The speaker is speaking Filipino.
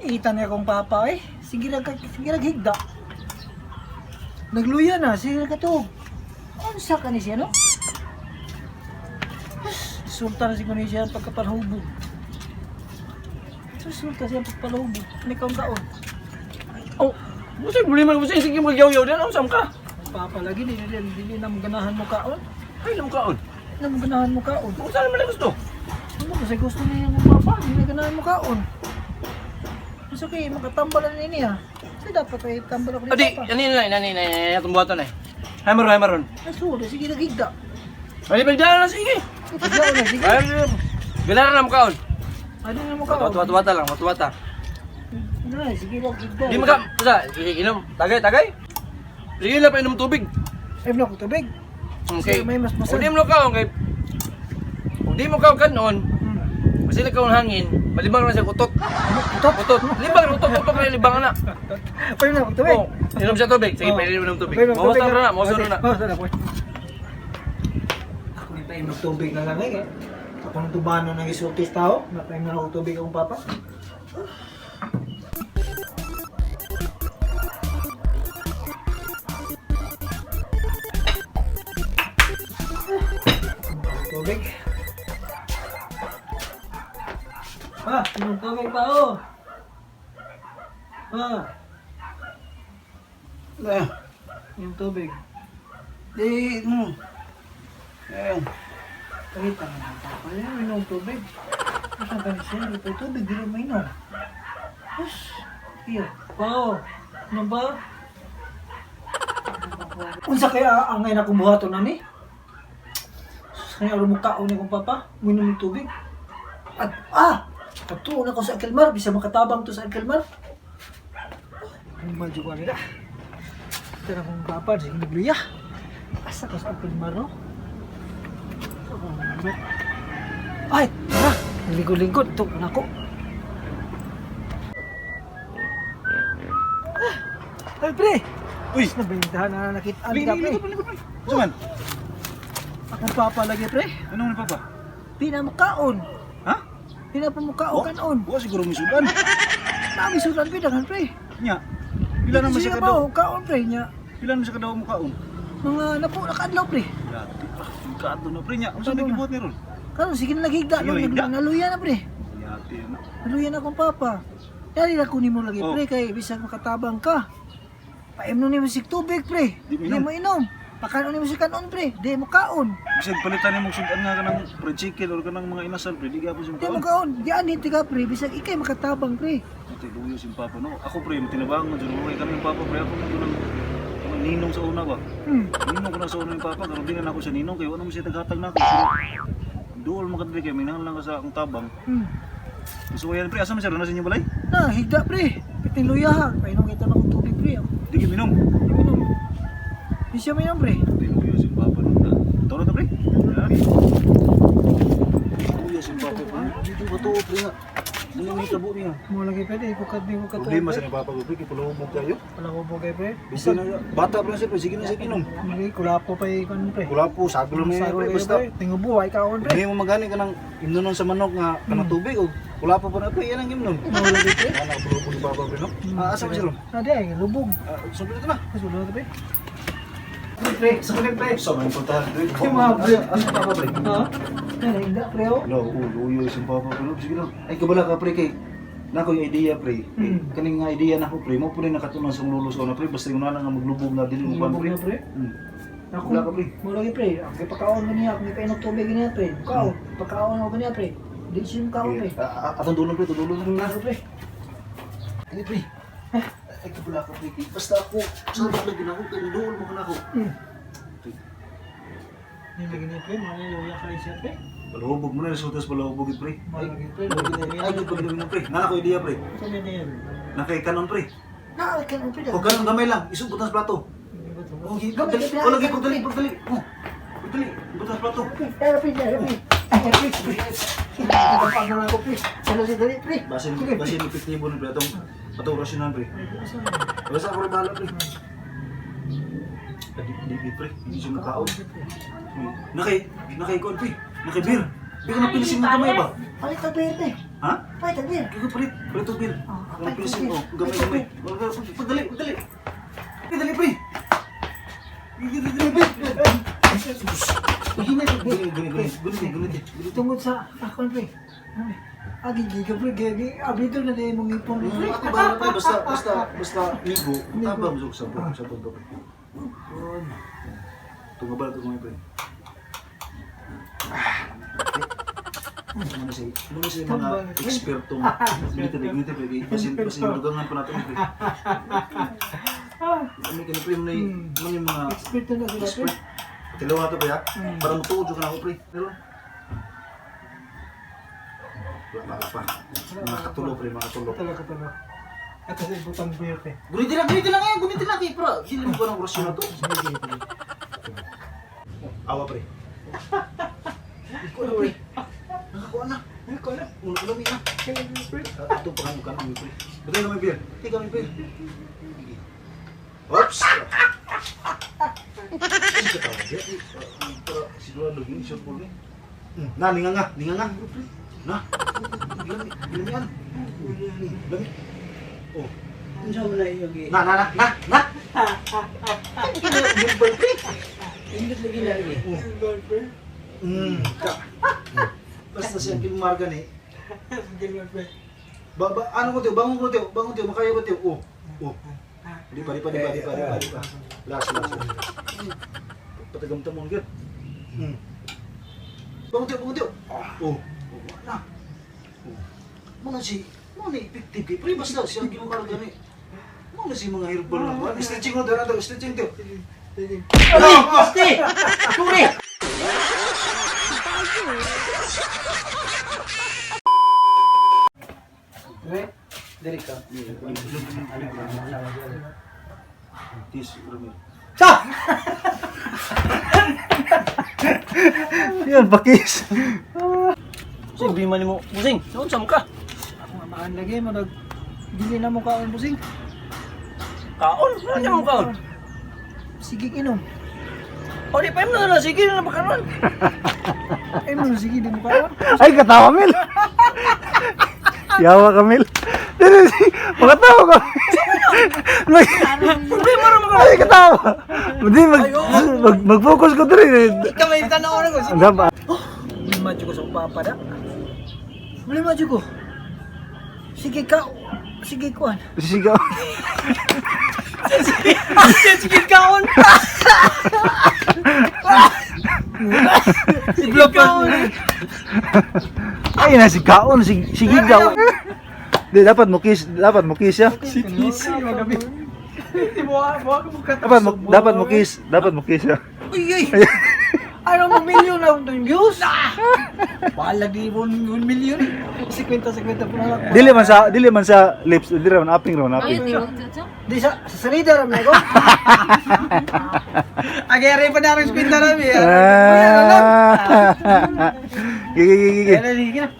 Kita niya akong papa eh. Sige naghigda. Nagluya na, sige nagkatog. Ano sa ka ni siya, no? Sulta na si kunin siya pagkapanahubog. Sulta siya pagkapanahubog. May kaong kaon. Oh, busa problema mo sa sige magyaw-yaw din ang sam ka. Papa lagi, hindi na maganahan mo kaon. Ay, lam kaon. Hindi na maganahan mo kaon. Kung saan naman gusto? Ano kasi gusto niya yung papa, hindi na ganahan mo kaon. Mas okay, makatambal na niya. Kasi dapat ay tambal ako ni Adi, papa. yan itong buhatan eh. Hay maron. Ay, suda, sige naghigda. Ay, pagdala na sige. Igda na, sige. Ay, bilaran na mo kaon. Ano na mo kaon? Wata lang, wata. Ay, sige lang, igda. Di maka, basta, inom. Tagay. Sige na pa inom tubig. Ay, wala ko tubig. Okay. May mas Kung di mo kaon kay kung di mo kaon kanon, masila kaon hangin, malibang na siya utot. Utot. Libang na libang na. Ay, wala ko tubig. Oh, inom siya tubig. Sige, pwede inom tubig. Mawasar na. Ako ni tayo magtubig na lang eh. Ako nang tubano ng isultis tao. Napayang na ako tubig akong papa. Tubig. Inom tubig pa oh. Inom tubig. Di, Pakita mo ng papa niya, inom tubig. Saan ka siya? Ito tubig, di rin mainom. Iyo, pao. Ano ba? Unsa kaya ang ngayon akong buhaton nani? Kaya alam mo kaon niya kong papa, minom ng tubig. Patuon ako sa Akilmar, bisa makatabang to sa Akilmar. Ang medyo ko nila. Ito na kong papa, sige nagluya. Asa ko sa Akilmar, no? Ay, tara! Lingkod-lingkod, ito na ako. Ay, pre! Uy! Nabintahan na nakita ka, pre. Suman. Akong papa lagi, pre. Ano man papa? Di na makaon. Ha? Di na pa makaon kanon. Wa siguro misudan. Nami sudan pidangan, pre. Nya. Pila naman siya kadaw? Kaon, pre, niya. Pila naman siya kadaw mo kaon? Mga napo, nakaadlaw, pre. Dati. Kaadto na pre nya. Unsa nagibot ni ron? Karon, sige na naghigda. Sige, higda. Naluya na, pre. Yati na. Naluya na akong papa. Yari na kunin mo lagi, Oh. pre, kay bisag makatabang ka. Paimno ni mo sig tubig, pre. Di Di mo mo inom. Pakanon ni mo sig kanon, pre. Di mo kaon. Bisag palitan nimo sudan nga kanang fried chicken or kanang mga inasal pre, di gapon sim Di mo kaon. kaon. Di anhin ka, pre. Bisag ikay makatabang, pre. Ate luyo sim papa no. Ako pre, tinabang man jud kanang papa pre ako man kanang ninong sa una ba. Ninong ko na sa una yung papa, karon di na ako sa ninong kay wala mo siya tagahatag na ako. Duol man kadiri kay minahan lang ka sa akong tabang. Gusto ko yan pre, asa man siya na sa inyo balay? Na, higda, pre. Piting luya ha. Painom kita na akong tubig, pre. Di ka minom. Di mo inom. Di siya minom, pre. Ate luyo sim papa no. Tawag na pre. Luyo sim papa pre. Dito ba to pre nga? Dili may tabo niya. Mo lagi, pre. Ikukad ni mo katuwa, Problema sa pre. ni papa ko pre, kipulumog kayo. Wala ko bugay, pre. Bisa na bata pa siya pre, sige na siya inom. Hindi, kulapo pa yung pre. Wala po, sagol mo yan pre, basta. Tingo buhay ka on, pre. Hindi mo magani ka ng imnonon sa manok nga kanang tubig o wala pa po na pre, yan ang imnon. Mo lagi, pre. Wala ko po ni papa pre no? Asa ba siya ron? Ade, ay, lubog. Sunod ito na. Kasulod na, pre. Pre, sakit, pre. Sa mga importante pre. Yung mga pre. Asa papa pre? Ha? Ay, hindi, pre, oh. No, luyo si papa pre. Sige na. Ay kabala ka pre kay nako yung idea pre. Kaning nga idea nako pre, mo pre nakatunan sa luluso na pre, basta yung nana nga maglubog na din mo Lubog pre. na, pre. Ako, Wala ka pre. mo lagi, pre. Ang pagkaon mo niya, kung ipainog tubig niya, pre. Kaon, pagkaon ako niya, pre. Di siya yung kaon, pre. Atong dulong pre, tulong na. Ako, pre. Ay pre. Ay kabala ka pre. Basta ako, sa lagi na ako, doon mo na ako. Yung lagi niya, pre. Mga luya ka rin siya, pre. Palahubog mo na, resultas palahubog pre. Mga lagi, pre. Ay, di pag na pre. Nana ko idea pre. Saan niya na yan? Nakay kanon pre. Nakakanon, pre. O kanon gamay lang, isubutan sa plato. Oh, pagdali. O lagi pagdali. Pagdali, ibutan sa plato. Pre. Kapag na ako, pre. Ano si Dali, pre? Basin epektibo ni pre atong rasyonan pre. Basta ako rin bahala pre. Di pre, hindi siya makaon. Nakay kon pre. Nakay beer. Di ka na pilisin ng kamay ba? Palit ka, pre. Ha? Ay, tagir. Ikaw palit ang bill. Ang piso mo. Gamay. Padali. Dali, pre. Gunit. Tungod sa ako, pre. Agi giga, pre. Gagi. Abito na din mong ipon, pre. Ako ba pre, basta migo, tabang sa bundok. Tungabal ko mga pre. Muna siya mga ekspertong gunit pre. Pasin dugangan pa natin pre. Kami pre mo yung mga Expert na sila, pre. tilaw na to pre ha. Para matuod ka na ako pre. Pero wala pa. Makatulo pre, makatulo. Talaga. Ito sa ibutang beer, pre. Gunitin lang kayo, para hindi mo ba ng orasyon na to? Awa pre. Ikaw na pre. Nakakuha na. Ulo ko na. Ito pa kayo kanong pre. Batay na may beer. Tika may beer. Oops! Hindi ka tawag ya. Para sigurado yun, short ball ni. Na, ninga nga. Na. Bilami yan. Bilami. Oh. Ano mo na yung Na. Gimbal pre. Indot lagi lagi. Pre. Basta siya kimarga ni. Gilman, pre. Ano ko tiyo? Bangon ko tiyo. Makaya ba tiyo? Oh. Di pa. Last. Patagam tamon gid. Bangon tiyo. Oh. Na. Mana ni epektif pre basta siya kimarga ni. Mana si mga herbal na ba? Stretching mo daw, stretching tiyo. Stay! Turi! Dari ka. Tis, Ramil. Sa! Yan, bakis. Busing, bima ni mo. Busing, saan saan ka? Ako nga maan lagi mo, bili na mo kaon, busing. Kaon? Ano niya mong kaon? Sige, inom. O di pa mo na lang, sige na makaroon. Sige, di mo kaon. Ay, katawa, Mil. Yawa ka, Mil. Makatawa ka. Problema na makaroon. Ay, katawa. Hindi, mag-focus ko rin. Kamay tanaw na ko. Ang gaba. Lima juga sa papa da. Lima juga. Sige ka. Sige kuan. Sisigaw. Sige kaon. Iblog kaon. Ay, nasi kaon. Sigigaw. Di, dapat mo kiss siya. Sige, magabi. Di mo ka mo Dapat mo kiss siya. Uy. Ano mo milyon na ng views? Wala di 1 milyon. 50 po na lang. Dili man sa lips, dili man upping ron, upping. Di sa salida ram na ko. Agere pa na rin 50 ram eh. Gigi. Sige na.